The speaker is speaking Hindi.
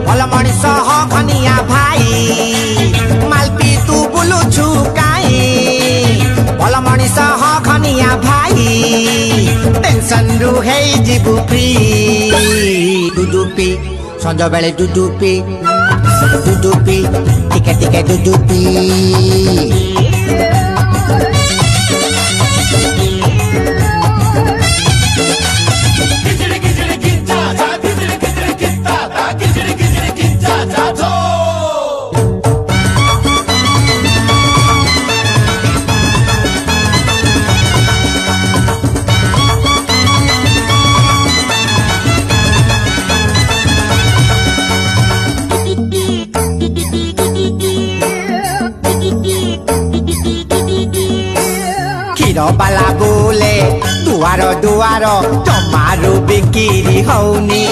भल मनीष खनिया भाई मालपी तू बुलुछु काई भल मनीष खनिया भाई टेंशन रु है जीवु फ्री दुदुपी संज बेले दुदुपी टिके टिके दुदुपी बाला बोले दुआर दुआर जमारू बिक्री हौनी